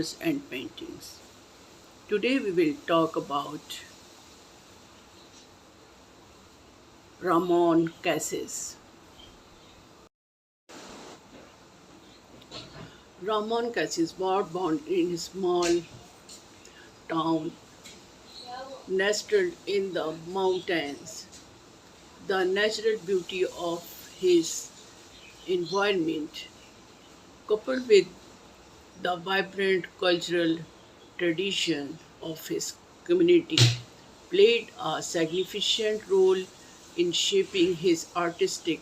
sculptures and paintings. Today we will talk about Ramon Cases. Ramon Cases was born in a small town nestled in the mountains. The natural beauty of his environment, coupled with the vibrant cultural tradition of his community, played a significant role in shaping his artistic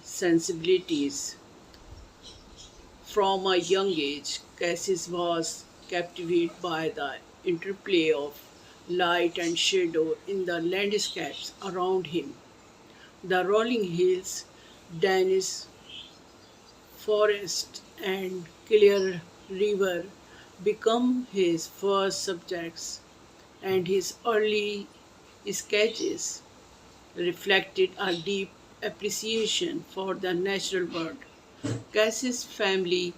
sensibilities. From a young age, Cassis was captivated by the interplay of light and shadow in the landscapes around him. The rolling hills, Danish forest, and clear river become his first subjects, and his early sketches reflected a deep appreciation for the natural world. Cass's family,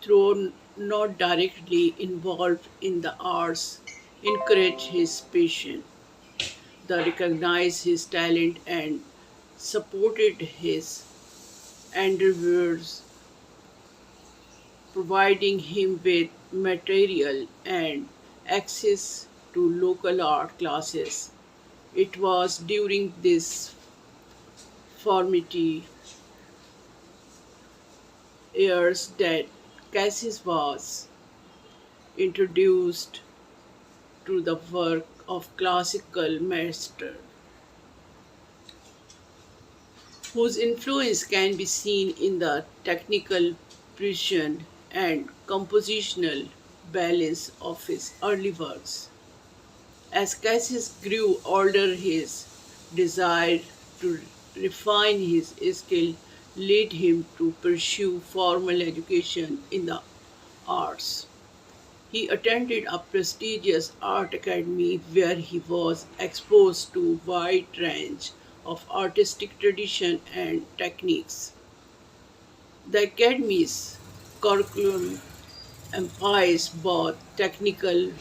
though not directly involved in the arts, encouraged his passion. They recognized his talent and supported his endeavors, providing him with material and access to local art classes. It was during this formative years that Cassis was introduced to the work of classical master, whose influence can be seen in the technical precision and compositional balance of his early works. As Cassis grew older, his desire to refine his skill led him to pursue formal education in the arts. He attended a prestigious art academy where he was exposed to a wide range of artistic tradition and techniques. The academy's curriculum emphasized both technical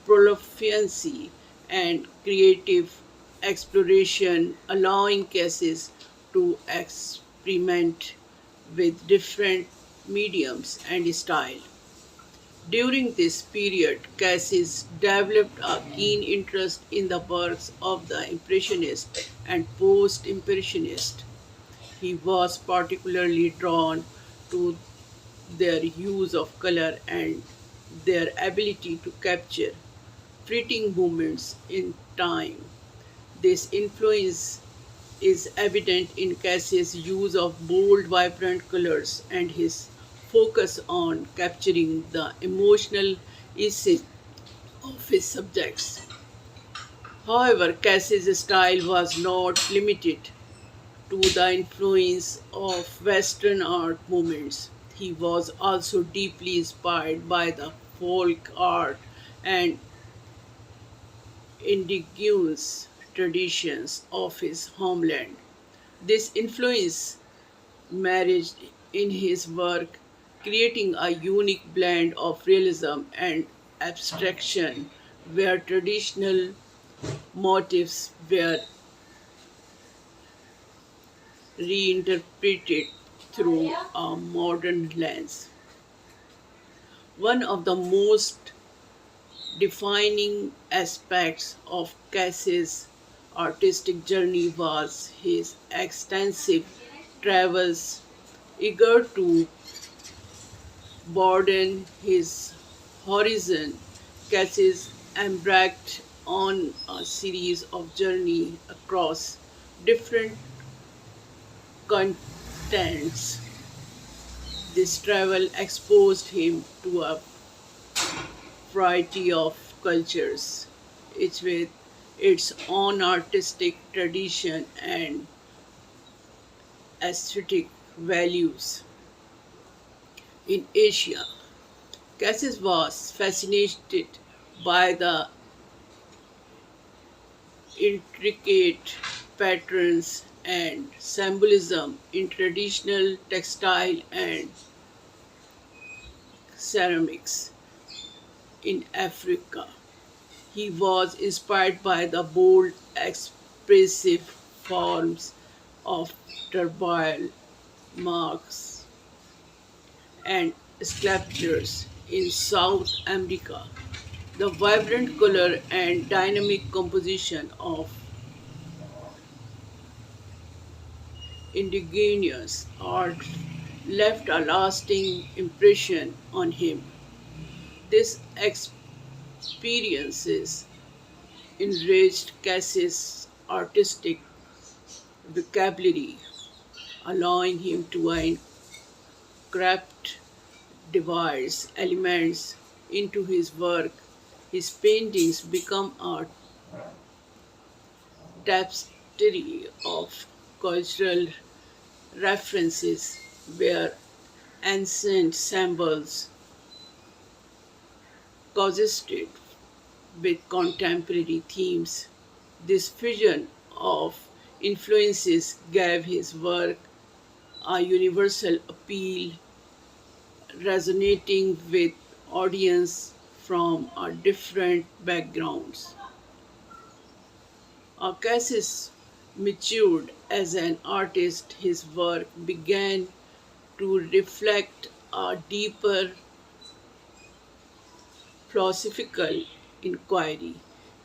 proficiency and creative exploration, allowing cases to experiment with different mediums and style. During this period, Cassis developed a keen interest in the works of the Impressionist and Post Impressionist. He was particularly drawn to their use of color and their ability to capture fleeting moments in time. This influence is evident in Cassie's use of bold, vibrant colors and his focus on capturing the emotional essence of his subjects. However, Cassie's style was not limited to the influence of Western art movements. He was also deeply inspired by the folk art and indigenous traditions of his homeland. This influence married in his work, creating a unique blend of realism and abstraction where traditional motifs were reinterpreted through a modern lens. One of the most defining aspects of Cass's artistic journey was his extensive travels, eager to broaden his horizon. Cassis embarked on a series of journeys across different continents. This travel exposed him to a variety of cultures, each with its own artistic tradition and aesthetic values. In Asia, Cassis was fascinated by the intricate patterns and symbolism in traditional textile and ceramics in Africa. He was inspired by the bold, expressive forms of turmoil marks and sculptures in South America. The vibrant color and dynamic composition of indigenous art left a lasting impression on him. These experiences enriched Cass's artistic vocabulary, allowing him to incorporate diverse elements into his work. His paintings become a tapestry of cultural references where ancient symbols coexisted with contemporary themes. This fusion of influences gave his work a universal appeal, resonating with audience from different backgrounds. Cassis matured as an artist. His work began to reflect a deeper philosophical inquiry.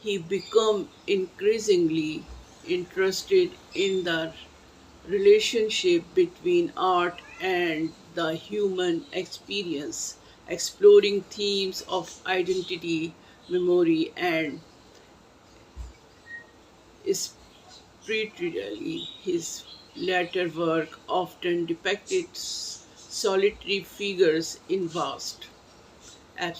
He became increasingly interested in the relationship between art and the human experience, exploring themes of identity, memory, and spirituality. His later work often depicted solitary figures in vast